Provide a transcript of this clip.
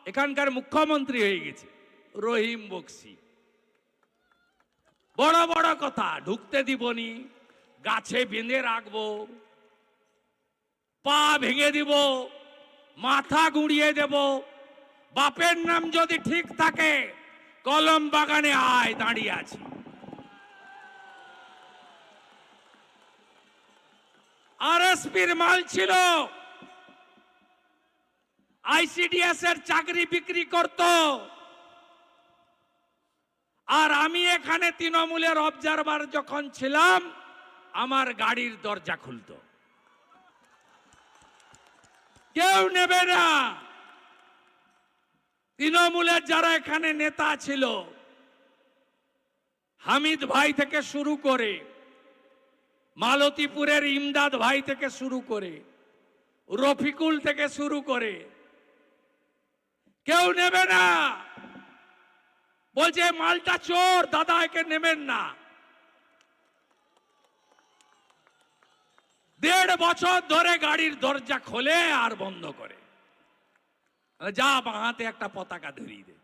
এখানকার মুখ্যমন্ত্রী হয়ে গেছে রহিম বক্সি। বড় বড় কথা, ঢুকতে দিবনি, গাছে বেঁধে রাখবো, পা ভেঙে দিব, মাথা গুঁড়িয়ে দেব, বাপের নাম যদি ঠিক থাকে কলম বাগানে আয়, দাঁড়িয়ে আছি। আরএসপির মাল ছিল, আইসিডিএস এর চাকরি বিক্রি করত, আর আমি এখানে তৃণমূলের অবজারভার যখন ছিলাম আমার গাড়ির দরজা খুলতো। কেউ নেবে না। তৃণমূলের যারা এখানে নেতা ছিল, হামিদ ভাই থেকে শুরু করে, মালতীপুরের ইমদাদ ভাই থেকে শুরু করে, রফিকুল থেকে শুরু করে, কেউ নেবে না। বলছে মালটা চোর, দাদা একে নেবেন না। 1.5 বছর ধরে গাড়ির দরজা খোলে আর বন্ধ করে, যা বাঁ হাতে একটা পতাকা ধরিয়ে দে।